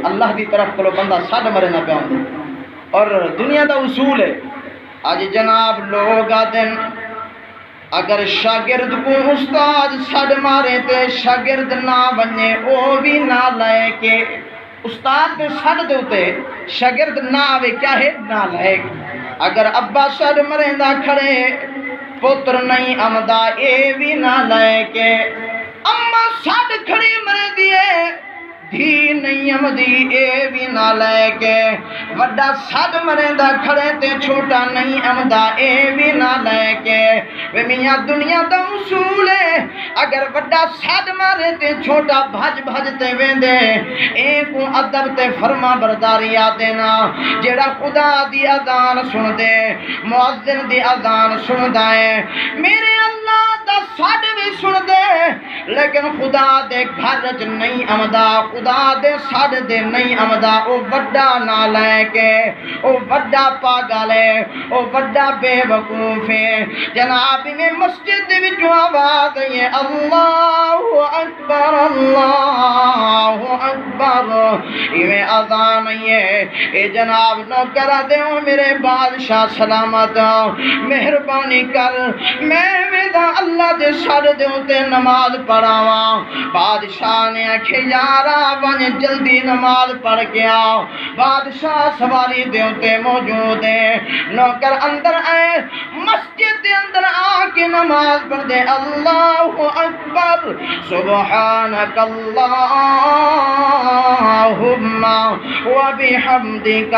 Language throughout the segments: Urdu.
اللہ دی طرف کو بندہ سڈ مرے نہ پیا اور دنیا دا اصول ہے اج جناب لوگ آدن اگر شاگرد کو استاد سڈ مارے تے شاگرد نہ بنے او بھی نہ لائے کہ استاد دے سڈ دے اوتے شاگرد نہ آوے کیا ہے نہ لائے اگر ابا سڈ مریندا کھڑے پتر نہیں آمدا اے بھی نہ لائے کہ اما سڈ کھڑی مرے دیے دھی نہیں آمدی اے بھی نہ لائے کہ وڈا سڈ مریندا کھڑے تے چھوٹا نہیں آمدا اے بھی نہ لائے کہ وے میاں دنیا دا اصول ہے اگر وڈا سڈ مارے تے چھوٹا بھج بھج تے ویندے اے کو ادب تے فرما برداری آ دینا جیڑا خدا دی اذان سن دے مؤذن دی اذان سندا ہے میرے اللہ دا سڈ بھی سن دے لیکن خدا دے گھر وچ نہیں آمدا خدا دے سڈ دے نہیں آمدا او وڈا نالائق ہے او وڈا پاگل ہے او وڈا بے وقوف ہے جناب میں مسجد وچوں آواز ہے اللہ اکبر اللہ اکبر یہ اذان ہے اے جناب نوکر دیو میرے بادشاہ سلامت مہربانی کر میں ویدا اللہ دے سڈ دیو تے نماز پڑھاواں بادشاہ نے آکھے یارا ون جلدی نماز پڑھ کے آؤ بادشاہ سواری دیو تے موجود ہے نوکر اندر آئے مسجد دے اندر آ کے نماز پڑھ دے اللہ اکبر سبحانک اللہم وبحمدک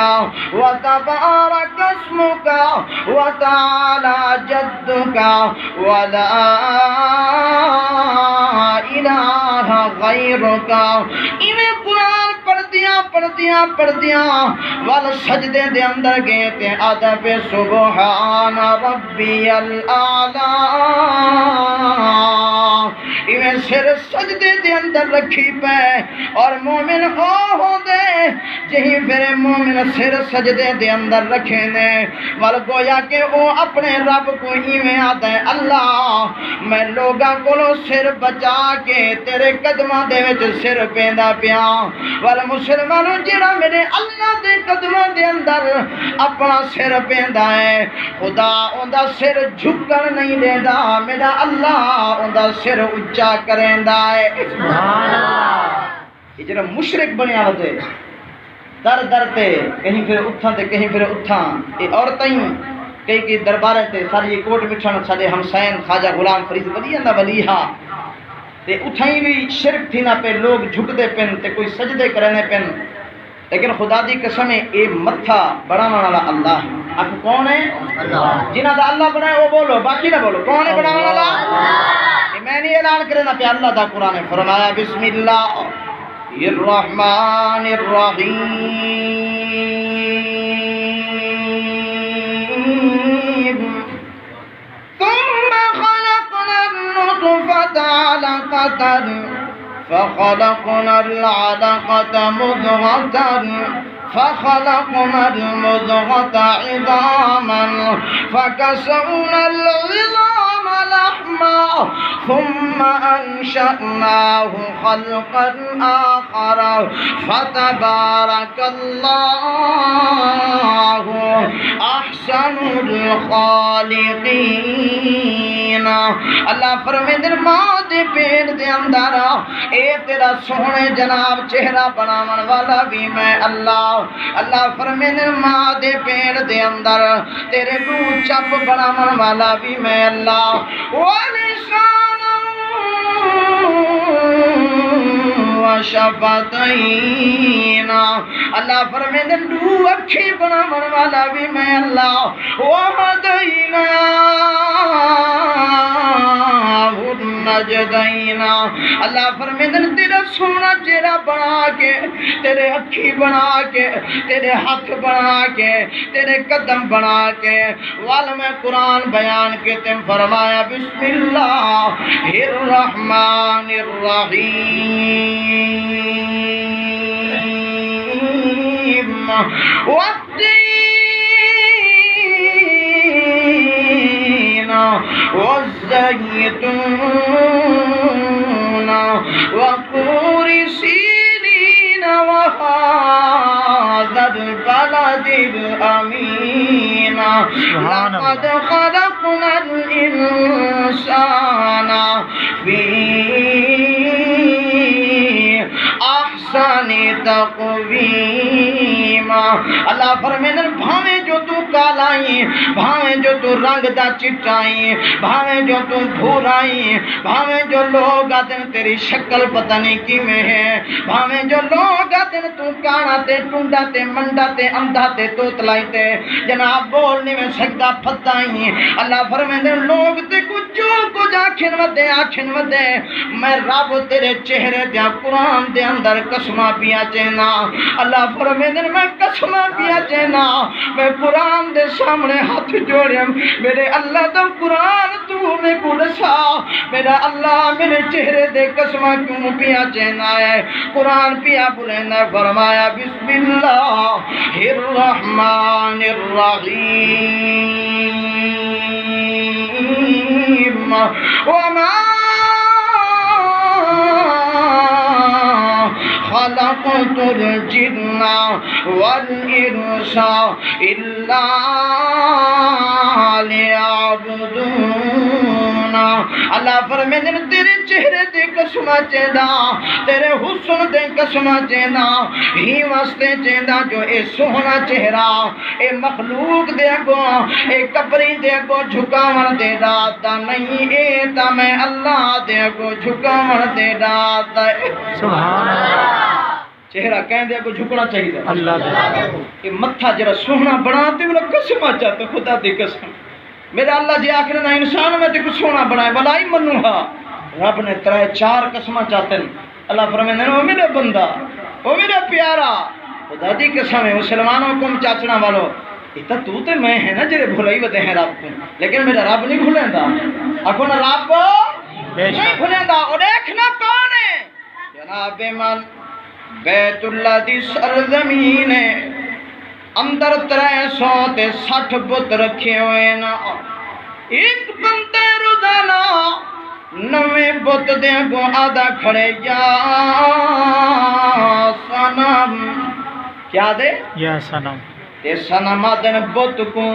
وتبارک اسمک وتعالی جدک ولا الہ غیرک ایویں قرآن پڑھدیاں وال سجدے دے اندر گئے تے ادب سبحان ربی الاعلی ایویں سر سجدے دے اندر رکھی پے اور مومن ہو دے جہی پھر مومن سر سجدے دے اندر رکھے نے وال گویا کہ او اپنے رب کو ایویں آتا ہے اللہ میں لوگاں کولو سر بچا کے تیرے قدماں دے وچ سر پیندا پیا وال مسلمانوں جڑا میرے اللہ دے قدماں دے اندر اپنا سر پیندا ہے خدا اوندا سر جھکن نہیں دیندا میرا اللہ اوندا سر اونچا کریندا ہے سبحان اللہ یہ جڑا مشرک بنیا ہوتے در در تے کہیں پھر اتھاں تے کہیں پھر اتھاں یہ عورتیں کئی دربارے تے ساری کوٹ مٹھن سارے ہمسائن خواجہ غلام فرید ولی اللہ ولی ہاں تے اتھائیں بھی شرک تھی نہ پہ لوگ جھکتے پن تے کوئی سجدے کرنے پن لیکن خدا دی قسم ہے اے متھا بڑھانے والا اللہ ہے آپ کون ہے اللہ جنہ دا اللہ بنائے وہ بولو باقی نہ بولو کون ہے بڑھانے والا اللہ میں نے اعلان کرے نہ پہ اللہ دا قرآن فرمایا بسم اللہ الرحمن الرحیم ثم خلقنا النطفة علقة فخلقنا العلقة مضغة فخلقنا المضغة عظاما فكسونا العظام لحما ثم أنشأناه خلقا آخر فتبارك الله أحسن الخالقين اللہ فرمائے در ماں دے پیٹ دے اندر اے تیرا سونے جناب چہرہ بناون والا بھی میں اللہ اللہ فرمائے در ماں دے پیٹ دے اندر تیرے منہ چپ بناون والا بھی میں اللہ ولسانا وشفتین اللہ فرمائے در دو اکھی بناون والا بھی میں اللہ وہدینا نجدینا اللہ فرمیدن تیرا سونا چہرہ بنا کے تیرے اکھی بنا کے تیرے ہاتھ بنا کے تیرے قدم بنا کے والم قرآن بیان کے تم فرمایا بسم اللہ الرحمن الرحیم والتین والزیتون وطور سینین وهذا البلد الأمين لقد خلقنا الإنسان في احسن تقویم. اللہ فرمائے بھاویں جو تو کالائی، بھاویں جو تو رنگ دا چٹائی، بھاویں جو تو بھورائی، بھاویں جو لوگ آدن تیری شکل پتہ نہیں کی میں ہے، بھاویں جو لوگ آدن تو کانا تے ٹونڈا تے منڈا تے اندھا تے توتلائی تے جناب بولنے میں سکتا پتائی. اللہ فرمائے لوگ تے کچھ جو کچھ آکھن ودے میں رب تیرے چہرے دیا قرآن دے اندر قسمہ پیا چینا. اللہ فرمائے میں قسمہ پیا چینا، میں قرآن دے سامنے ہاتھ جوڑیم میرے اللہ دا قرآن تو میں کو دسا میرا اللہ میرے چہرے دے قسمہ کیوں پیا چینا ہے. قرآن پیا بلینا فرمایا بسم اللہ الرحمن الرحیم وما خلقت الجن والإنس إلا ليعبدون. اللہ فرمائے تیرے چہرے دے قسمہ چینا، تیرے حسن دے قسمہ چینا، ہی واسطے چینا جو اے سونا چہرہ اے مخلوق دے گو اے کپری دے گو جھکاون دے داتا نہیں، اے تا میں اللہ دے گو جھکاون دے داتا. سبحان اللہ. چہرہ کہیں دے کو جھکنا چاہیے اللہ دے کہ متھا جرا سونا بناتے بلا قسمہ چاہتا خدا دی قسم میرا اللہ جی آخر نہ انسان میں تے کچھ سونا بنائے بلائی منو ہا. رب نے 3-4 قسمہ چاہتے ہیں. اللہ فرمائے وہ میرے بندہ وہ میرے پیارا خدا دی قسم ہے مسلمانوں کو چاچنا والو اتنا تو تے میں ہے نا جرے بھولائی ودے ہیں رب کو، لیکن میرا رب نہیں بھولیں دا. اکھو نا رب نہیں بھولیں دا. اور دیکھنا کون ہے جناب من بیت اللہ دی سرزمین ہے اندر 360 بت رکھے ہوئے نا. ایک بندے روزانہ 9 بت دے گو آدھا کھڑے یا سنم کیا دے یا سنم تے سنم آدھن بت کو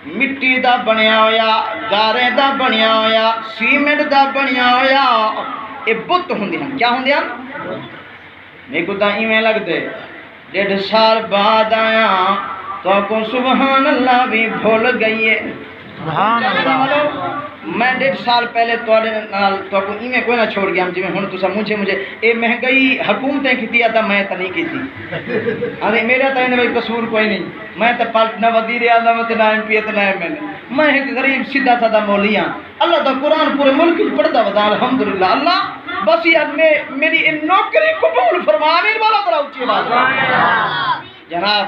مٹی دا بنیا ہویا، گارے دا بنیا ہویا، سیمنٹ دا بنیا ہویا. اے بت ہوندی ہیں کیا ہوندی ہیں؟ میرے کو تا ایمیں لگ دے 1.5 سال بعد آیا تو کو سبحان اللہ بھی بھول گئی ہے. سبحان اللہ. میں 1.5 سال پہلے تو کو ایمیں کوئی نہ چھوڑ گیا جی میں ہوں تو سب مجھے اے مہنگائی حکومتیں کی تھی تھا میں تا نہیں کی تھی. ارے میرا تا انہیں قصور کوئی نہیں، میں تا پالٹ نہ وزیر اعظم تے نہ ایم پی تے نہ ایم ایل اے، میں ایک غریب سیدھا سادہ مولوی ہاں. اللہ دا قرآن پورے ملک وچ پڑھدا ودا الحمدللہ. اللہ بس یہ میری نوکری قبول فرما. آمین والا ذرا اونچی آواز جناب.